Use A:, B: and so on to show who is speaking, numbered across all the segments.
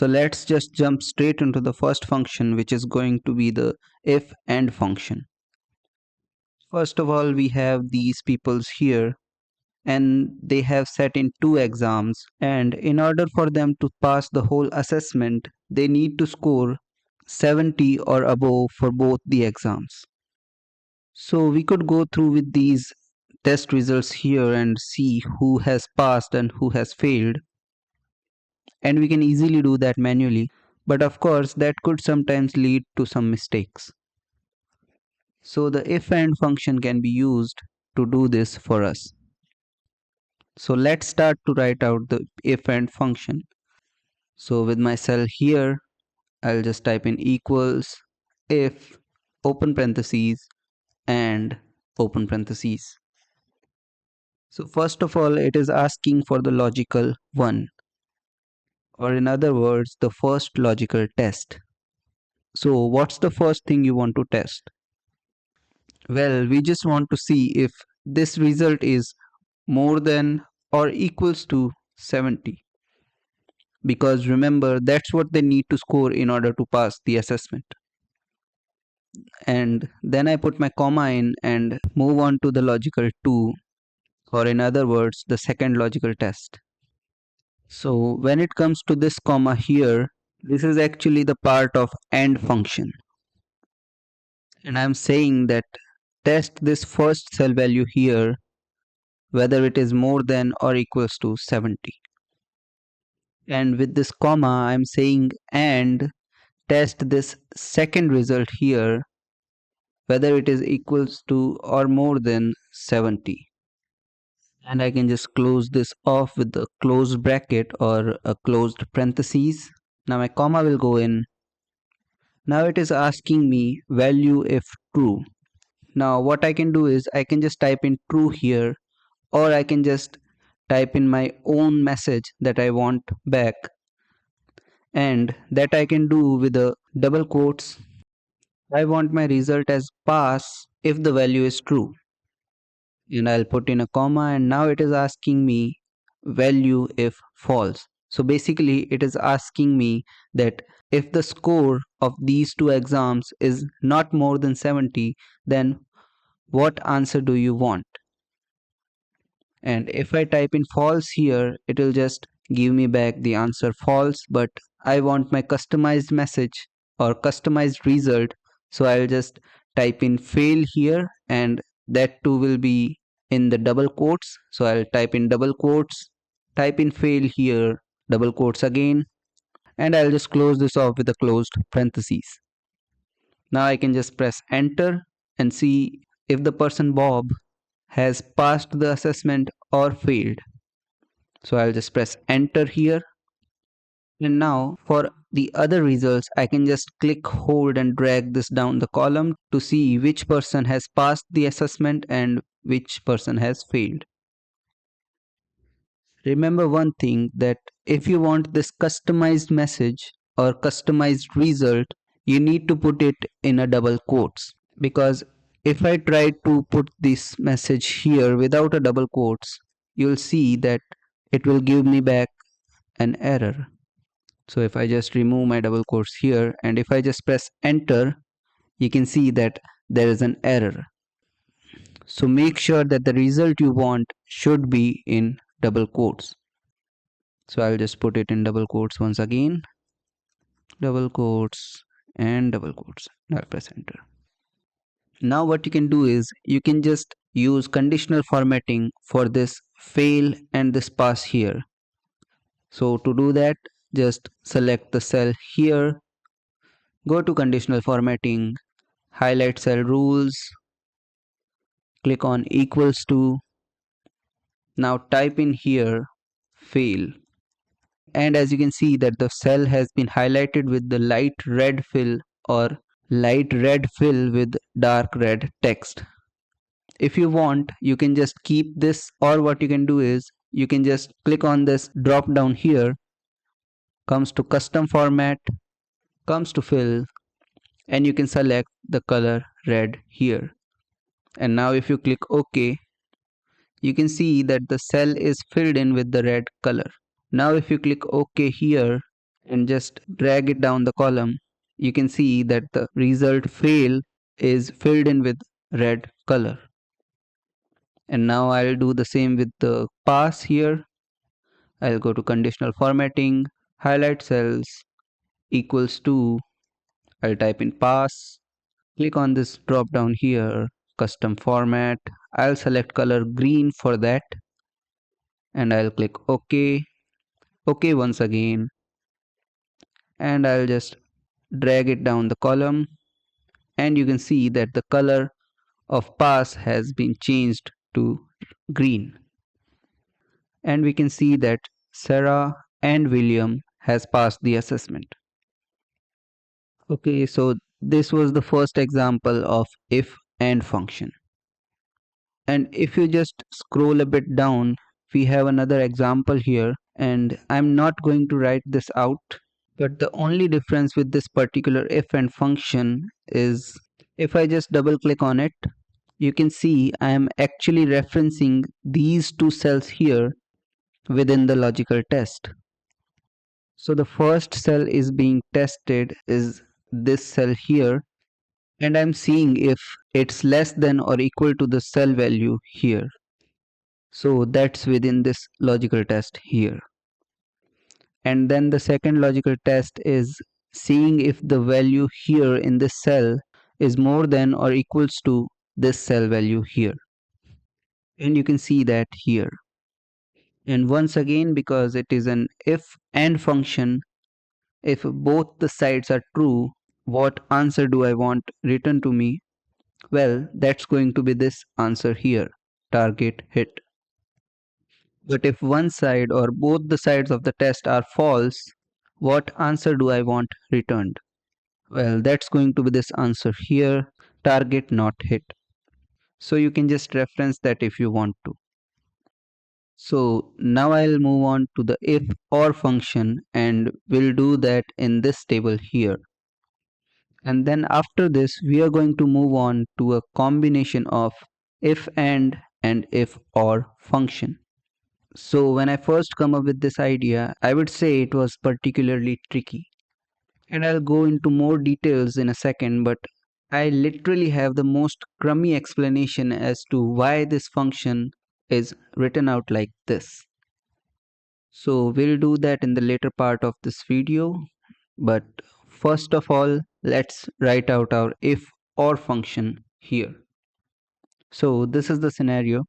A: So let's just jump straight into the first function, which is going to be the if and function. First of all, we have these peoples here and they have set in 2 exams, and in order for them to pass the whole assessment they need to score 70 or above for both the exams. So we could go through with these test results here and see who has passed and who has failed, and we can easily do that manually, but of course that could sometimes lead to some mistakes. So the if and function can be used to do this for us. So let's start to write out the if and function. So with my cell here, I'll just type in equals if open parentheses and open parentheses. So first of all, it is asking for the logical 1, or in other words, the first logical test. So what's the first thing you want to test? Well, we just want to see if this result is more than or equals to 70. Because remember, that's what they need to score in order to pass the assessment. And then I put my comma in and move on to the logical 2, or in other words, the second logical test. So when it comes to this comma here, this is actually the part of AND function. And I'm saying that test this first cell value here, whether it is more than or equals to 70. And with this comma, I'm saying and test this second result here, whether it is equals to or more than 70. And I can just close this off with the closed bracket or a closed parentheses. Now my comma will go in. Now it is asking me value if true. Now what I can do is I can just type in true here, or I can just type in my own message that I want back, and that I can do with a double quotes. I want my result as pass if the value is true, and I'll put in a comma, and now it is asking me value if false. So basically it is asking me that if the score of these 2 exams is not more than 70, then what answer do you want? And if I type in false here, it will just give me back the answer false, but I want my customized message or customized result, so I'll just type in fail here, and that too will be in the double quotes. So I'll type in double quotes, type in fail here, double quotes again, and I'll just close this off with a closed parentheses. Now I can just press enter and see if the person Bob has passed the assessment or failed. So I'll just press enter here. And now for the other results, I can just click, hold and drag this down the column to see which person has passed the assessment and which person has failed. Remember one thing, that if you want this customized message or customized result, you need to put it in a double quotes, because if I try to put this message here without a double quotes, you'll see that it will give me back an error. So if I just remove my double quotes here and if I just press enter, you can see that there is an error. So make sure that the result you want should be in double quotes. So I'll just put it in double quotes once again, double quotes and double quotes. Now I'll press enter. Now what you can do is you can just use conditional formatting for this fail and this pass here. So to do that, just select the cell here, go to conditional formatting, highlight cell rules, click on equals to. Now type in here fail, and as you can see that the cell has been highlighted with the light red fill or light red fill with dark red text. If you want, you can just keep this, or what you can do is you can just click on this drop down here, comes to custom format, comes to fill, and you can select the color red here. And now if you click OK, you can see that the cell is filled in with the red color. Now if you click OK here and just drag it down the column, you can see that the result fail is filled in with red color. And now I'll do the same with the pass here. I'll go to conditional formatting, highlight cells, equals to, I'll type in pass, click on this drop down here, custom format. I'll select color green for that and I'll click OK, OK once again, and I'll just drag it down the column, and you can see that the color of pass has been changed to green. And we can see that Sarah and William has passed the assessment. Okay, so this was the first example of if and function. And if you just scroll a bit down, we have another example here, and I'm not going to write this out, but the only difference with this particular if and function is if I just double click on it, you can see I am actually referencing these two cells here within the logical test. So the first cell is being tested is this cell here, and I'm seeing if it's less than or equal to the cell value here. So that's within this logical test here. And then the second logical test is seeing if the value here in this cell is more than or equals to this cell value here. And you can see that here. And once again, because it is an if and function, if both the sides are true, what answer do I want written to me? Well, that's going to be this answer here, target hit. But if one side or both the sides of the test are false, what answer do I want returned? Well, that's going to be this answer here, target not hit. So you can just reference that if you want to. So now I'll move on to the if or function, and we'll do that in this table here. And then after this, we are going to move on to a combination of if and if or function. So when I first come up with this idea, I would say it was particularly tricky. And I'll go into more details in a second, but I literally have the most crummy explanation as to why this function is written out like this. So we'll do that in the later part of this video, but first of all, let's write out our if or function here. So this is the scenario.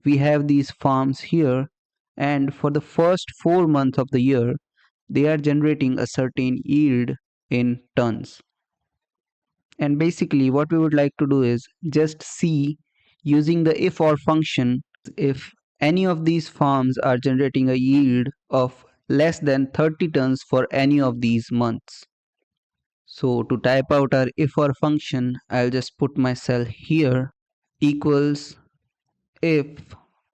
A: We have these farms here, and for the first 4 months of the year, they are generating a certain yield in tons. And basically what we would like to do is just see, using the if or function, if any of these farms are generating a yield of less than 30 tons for any of these months. So to type out our if or function, I'll just put my cell here, equals if,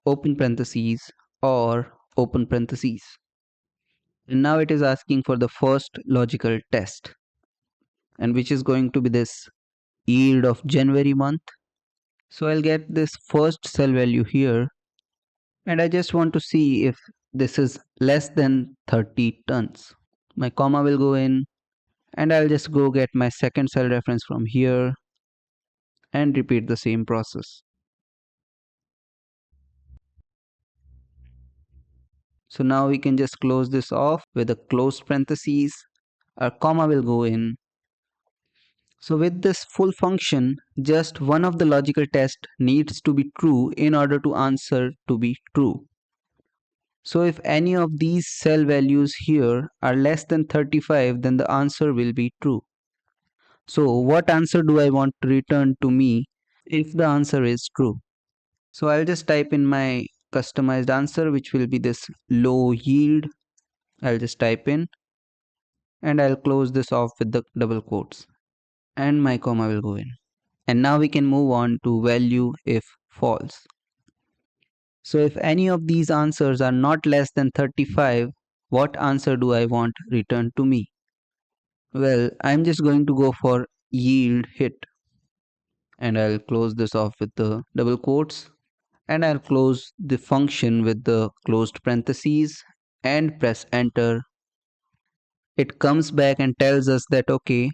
A: open parentheses, or open parentheses. And now it is asking for the first logical test, and which is going to be this yield of January month. So I'll get this first cell value here, and I just want to see if this is less than 30 tons. My comma will go in, and I'll just go get my second cell reference from here and repeat the same process. So now we can just close this off with a closed parentheses. Our comma will go in. So with this full function, just one of the logical tests needs to be true in order to answer to be true. So if any of these cell values here are less than 35, then the answer will be true. So what answer do I want to return to me if the answer is true? So I'll just type in my customized answer, which will be this low yield. I'll just type in, and I'll close this off with the double quotes, and my comma will go in. And now we can move on to value if false. So if any of these answers are not less than 35, what answer do I want returned to me? Well, I'm just going to go for yield hit, and I'll close this off with the double quotes, and I'll close the function with the closed parentheses and press enter. it comes back and tells us that okay,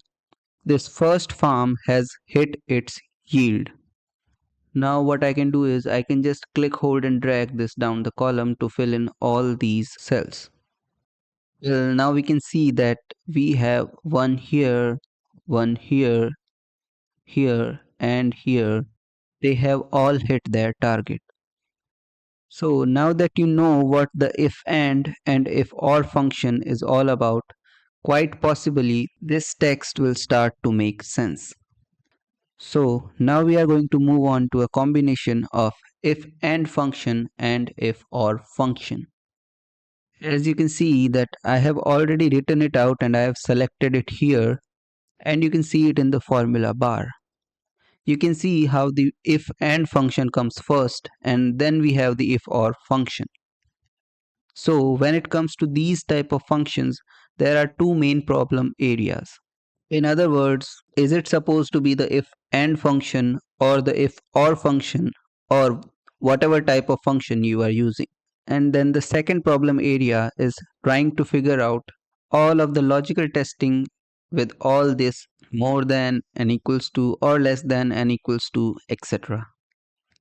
A: this first farm has hit its yield. Now what I can do is I can just click, hold and drag this down the column to fill in all these cells. Well, now we can see that we have one here, here and here. They have all hit their target. So now that you know what the if and if or function is all about, quite possibly this text will start to make sense. So now we are going to move on to a combination of if and function and if or function. As you can see that I have already written it out and I have selected it here, and you can see it in the formula bar. You can see how the if and function comes first and then we have the if or function. So when it comes to these type of functions, there are two main problem areas. In other words, is it supposed to be the if and function or the if or function or whatever type of function you are using? And then the second problem area is trying to figure out all of the logical testing with all this more than and equals to or less than and equals to, etc.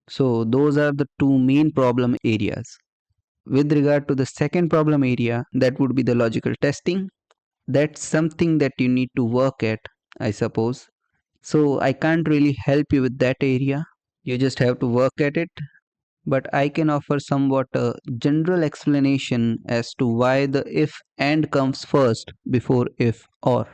A: So those are the two main problem areas. With regard to the second problem area, that would be the logical testing. That's something that you need to work at, I suppose. So I can't really help you with that area. You just have to work at it. But I can offer somewhat a general explanation as to why the if and comes first before if or.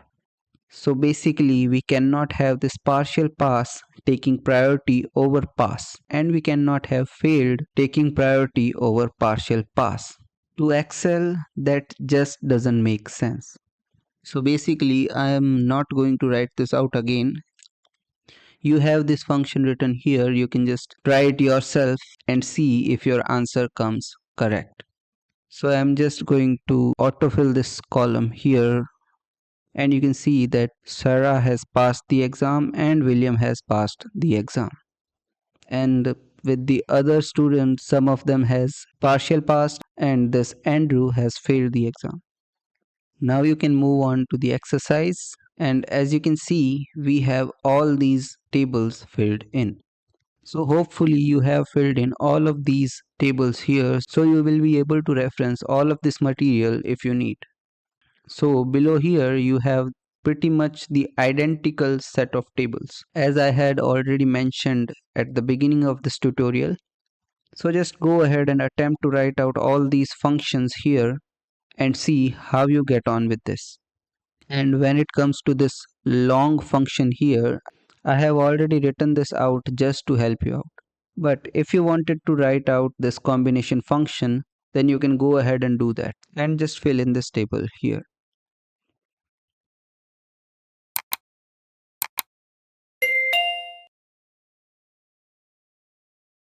A: So basically, we cannot have this partial pass taking priority over pass, and we cannot have failed taking priority over partial pass. To Excel, that just doesn't make sense. So basically, I am not going to write this out again. You have this function written here, you can just try it yourself and see if your answer comes correct. So I'm just going to autofill this column here, and you can see that Sarah has passed the exam and William has passed the exam. And with the other students, some of them has partial passed and this Andrew has failed the exam. Now you can move on to the exercise, and as you can see we have all these tables filled in. So hopefully you have filled in all of these tables here, so you will be able to reference all of this material if you need. So below here you have pretty much the identical set of tables as I had already mentioned at the beginning of this tutorial. So just go ahead and attempt to write out all these functions here and see how you get on with this. And when it comes to this long function here, I have already written this out just to help you out. But if you wanted to write out this combination function, then you can go ahead and do that and just fill in this table here.